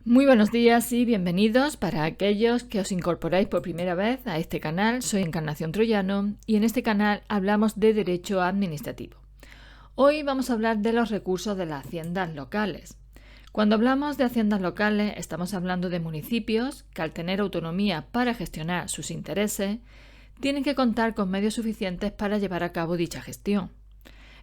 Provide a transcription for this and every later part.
Muy buenos días y bienvenidos para aquellos que os incorporáis por primera vez a este canal. Soy Encarnación Troyano y en este canal hablamos de derecho administrativo. Hoy vamos a hablar de los recursos de las haciendas locales. Cuando hablamos de haciendas locales estamos hablando de municipios que al tener autonomía para gestionar sus intereses tienen que contar con medios suficientes para llevar a cabo dicha gestión.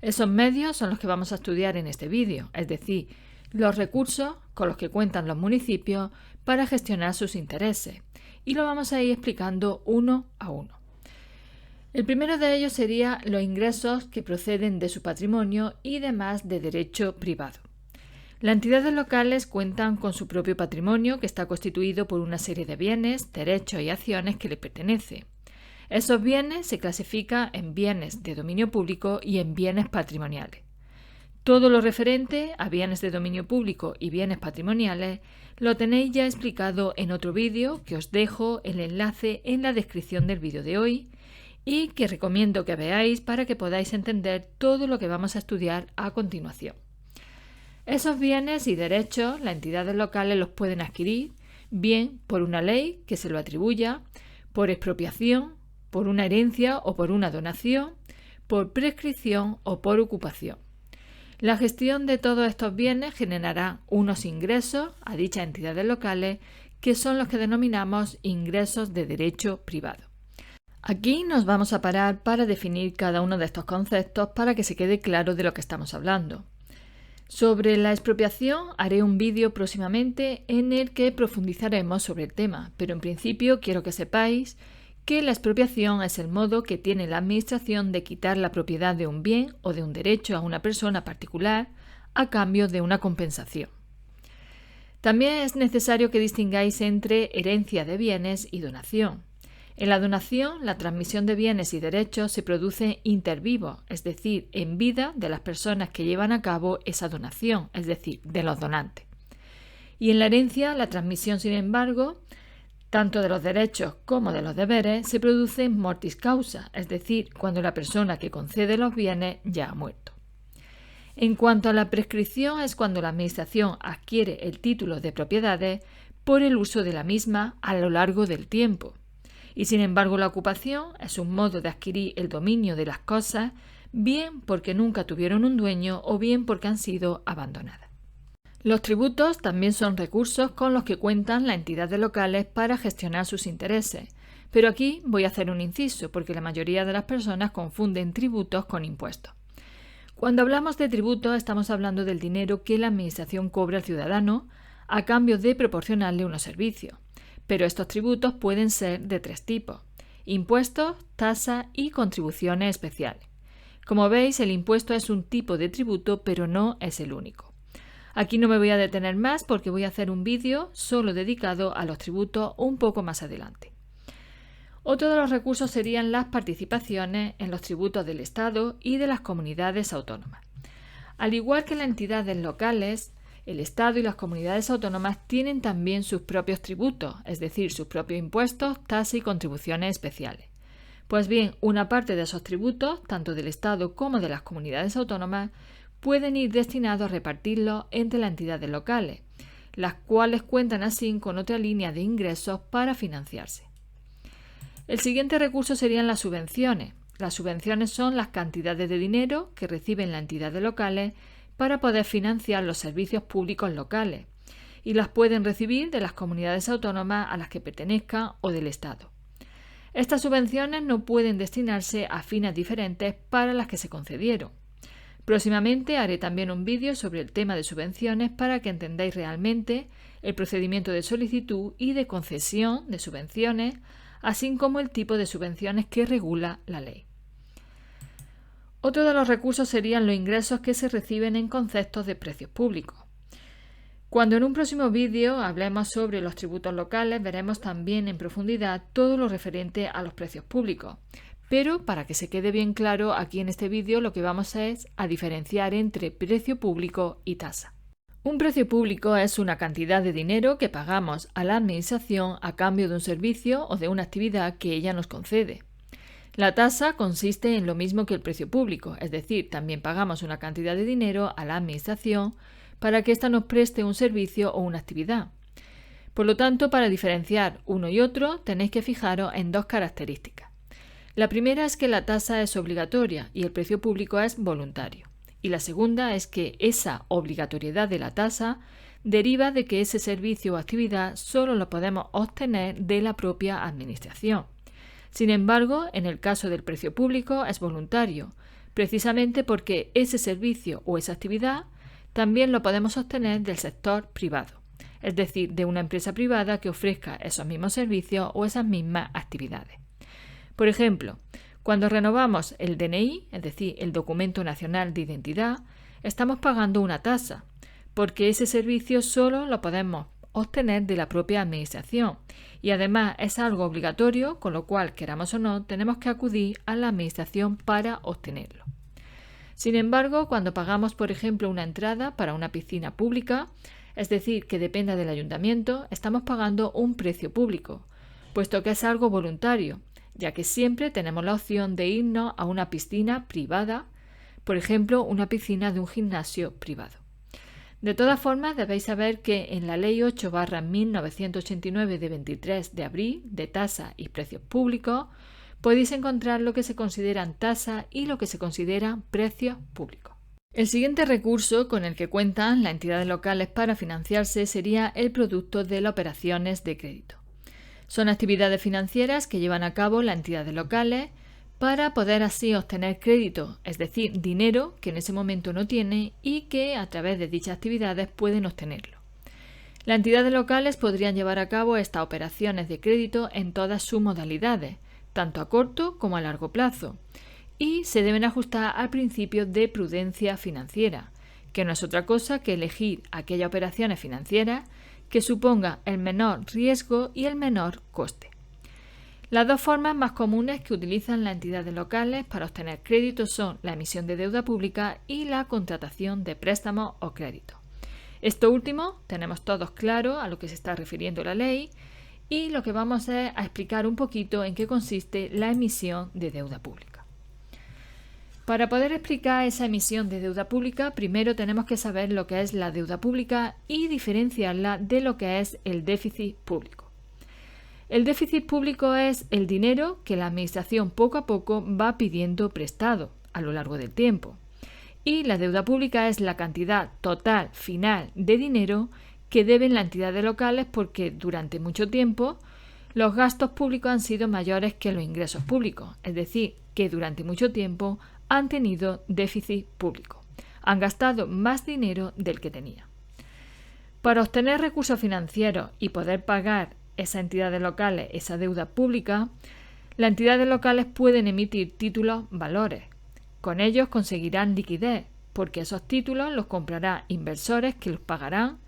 Esos medios son los que vamos a estudiar en este vídeo, es decir, los recursos con los que cuentan los municipios para gestionar sus intereses, y lo vamos a ir explicando uno a uno. El primero de ellos sería los ingresos que proceden de su patrimonio y demás de derecho privado. Las entidades locales cuentan con su propio patrimonio que está constituido por una serie de bienes, derechos y acciones que les pertenecen. Esos bienes se clasifican en bienes de dominio público y en bienes patrimoniales. Todo lo referente a bienes de dominio público y bienes patrimoniales lo tenéis ya explicado en otro vídeo que os dejo el enlace en la descripción del vídeo de hoy y que recomiendo que veáis para que podáis entender todo lo que vamos a estudiar a continuación. Esos bienes y derechos las entidades locales los pueden adquirir bien por una ley que se lo atribuya, por expropiación, por una herencia o por una donación, por prescripción o por ocupación. La gestión de todos estos bienes generará unos ingresos a dichas entidades locales que son los que denominamos ingresos de derecho privado. Aquí nos vamos a parar para definir cada uno de estos conceptos para que se quede claro de lo que estamos hablando. Sobre la expropiación haré un vídeo próximamente en el que profundizaremos sobre el tema, pero en principio quiero que sepáis que la expropiación es el modo que tiene la Administración de quitar la propiedad de un bien o de un derecho a una persona particular a cambio de una compensación. También es necesario que distingáis entre herencia de bienes y donación. En la donación, la transmisión de bienes y derechos se produce inter vivos, es decir, en vida de las personas que llevan a cabo esa donación, es decir, de los donantes. Y en la herencia, la transmisión, sin embargo, tanto de los derechos como de los deberes, se produce mortis causa, es decir, cuando la persona que concede los bienes ya ha muerto. En cuanto a la prescripción, es cuando la Administración adquiere el título de propiedades por el uso de la misma a lo largo del tiempo. Y sin embargo, la ocupación es un modo de adquirir el dominio de las cosas, bien porque nunca tuvieron un dueño o bien porque han sido abandonadas. Los tributos también son recursos con los que cuentan las entidades locales para gestionar sus intereses, pero aquí voy a hacer un inciso porque la mayoría de las personas confunden tributos con impuestos. Cuando hablamos de tributos estamos hablando del dinero que la Administración cobra al ciudadano a cambio de proporcionarle unos servicios, pero estos tributos pueden ser de tres tipos: impuestos, tasas y contribuciones especiales. Como veis, el impuesto es un tipo de tributo, pero no es el único. Aquí no me voy a detener más porque voy a hacer un vídeo solo dedicado a los tributos un poco más adelante. Otro de los recursos serían las participaciones en los tributos del Estado y de las comunidades autónomas. Al igual que las entidades locales, el Estado y las comunidades autónomas tienen también sus propios tributos, es decir, sus propios impuestos, tasas y contribuciones especiales. Pues bien, una parte de esos tributos, tanto del Estado como de las comunidades autónomas, pueden ir destinados a repartirlos entre las entidades locales, las cuales cuentan así con otra línea de ingresos para financiarse. El siguiente recurso serían las subvenciones. Las subvenciones son las cantidades de dinero que reciben las entidades locales para poder financiar los servicios públicos locales, y las pueden recibir de las comunidades autónomas a las que pertenezcan o del Estado. Estas subvenciones no pueden destinarse a fines diferentes para las que se concedieron. Próximamente haré también un vídeo sobre el tema de subvenciones para que entendáis realmente el procedimiento de solicitud y de concesión de subvenciones, así como el tipo de subvenciones que regula la ley. Otro de los recursos serían los ingresos que se reciben en conceptos de precios públicos. Cuando en un próximo vídeo hablemos sobre los tributos locales, veremos también en profundidad todo lo referente a los precios públicos. Pero para que se quede bien claro, aquí en este vídeo lo que vamos es a diferenciar entre precio público y tasa. Un precio público es una cantidad de dinero que pagamos a la Administración a cambio de un servicio o de una actividad que ella nos concede. La tasa consiste en lo mismo que el precio público, es decir, también pagamos una cantidad de dinero a la Administración para que ésta nos preste un servicio o una actividad. Por lo tanto, para diferenciar uno y otro, tenéis que fijaros en dos características. La primera es que la tasa es obligatoria y el precio público es voluntario. Y la segunda es que esa obligatoriedad de la tasa deriva de que ese servicio o actividad solo lo podemos obtener de la propia administración. Sin embargo, en el caso del precio público es voluntario, precisamente porque ese servicio o esa actividad también lo podemos obtener del sector privado, es decir, de una empresa privada que ofrezca esos mismos servicios o esas mismas actividades. Por ejemplo, cuando renovamos el DNI, es decir, el Documento Nacional de Identidad, estamos pagando una tasa, porque ese servicio solo lo podemos obtener de la propia administración y además es algo obligatorio, con lo cual, queramos o no, tenemos que acudir a la administración para obtenerlo. Sin embargo, cuando pagamos, por ejemplo, una entrada para una piscina pública, es decir, que dependa del ayuntamiento, estamos pagando un precio público, puesto que es algo voluntario, ya que siempre tenemos la opción de irnos a una piscina privada, por ejemplo, una piscina de un gimnasio privado. De todas formas, debéis saber que en la Ley 8/1989 de 23 de abril de tasa y precios públicos podéis encontrar lo que se consideran tasa y lo que se consideran precios públicos. El siguiente recurso con el que cuentan las entidades locales para financiarse sería el producto de las operaciones de crédito. Son actividades financieras que llevan a cabo las entidades locales para poder así obtener crédito, es decir, dinero que en ese momento no tiene y que a través de dichas actividades pueden obtenerlo. Las entidades locales podrían llevar a cabo estas operaciones de crédito en todas sus modalidades, tanto a corto como a largo plazo, y se deben ajustar al principio de prudencia financiera, que no es otra cosa que elegir aquellas operaciones financieras que suponga el menor riesgo y el menor coste. Las dos formas más comunes que utilizan las entidades locales para obtener crédito son la emisión de deuda pública y la contratación de préstamos o créditos. Esto último tenemos todos claro a lo que se está refiriendo la ley y lo que vamos es a explicar un poquito en qué consiste la emisión de deuda pública. Para poder explicar esa emisión de deuda pública, primero tenemos que saber lo que es la deuda pública y diferenciarla de lo que es el déficit público. El déficit público es el dinero que la administración poco a poco va pidiendo prestado a lo largo del tiempo. Y la deuda pública es la cantidad total final de dinero que deben las entidades locales porque durante mucho tiempo los gastos públicos han sido mayores que los ingresos públicos, es decir, que durante mucho tiempo han tenido déficit público, han gastado más dinero del que tenían. Para obtener recursos financieros y poder pagar esas entidades locales esa deuda pública, las entidades locales pueden emitir títulos valores. Con ellos conseguirán liquidez, porque esos títulos los comprarán inversores que los pagarán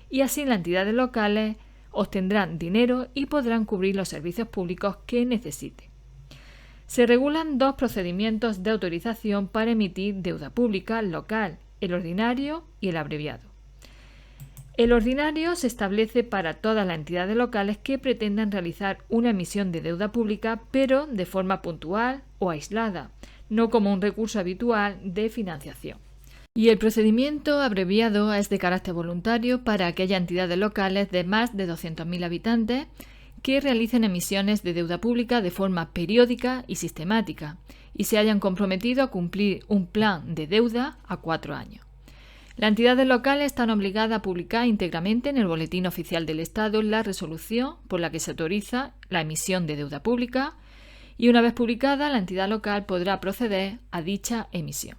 y así las entidades locales obtendrán dinero y podrán cubrir los servicios públicos que necesiten. Se regulan dos procedimientos de autorización para emitir deuda pública local, el ordinario y el abreviado. El ordinario se establece para todas las entidades locales que pretendan realizar una emisión de deuda pública, pero de forma puntual o aislada, no como un recurso habitual de financiación. Y el procedimiento abreviado es de carácter voluntario para aquellas entidades locales de más de 200.000 habitantes que realicen emisiones de deuda pública de forma periódica y sistemática y se hayan comprometido a cumplir un plan de deuda a 4 años. Las entidades locales están obligadas a publicar íntegramente en el Boletín Oficial del Estado la resolución por la que se autoriza la emisión de deuda pública y una vez publicada la entidad local podrá proceder a dicha emisión.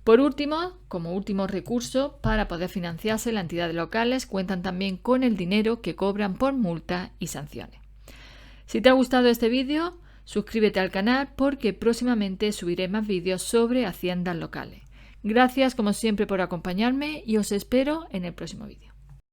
Por último, como último recurso, para poder financiarse, las entidades locales cuentan también con el dinero que cobran por multas y sanciones. Si te ha gustado este vídeo, suscríbete al canal porque próximamente subiré más vídeos sobre haciendas locales. Gracias como siempre por acompañarme y os espero en el próximo vídeo.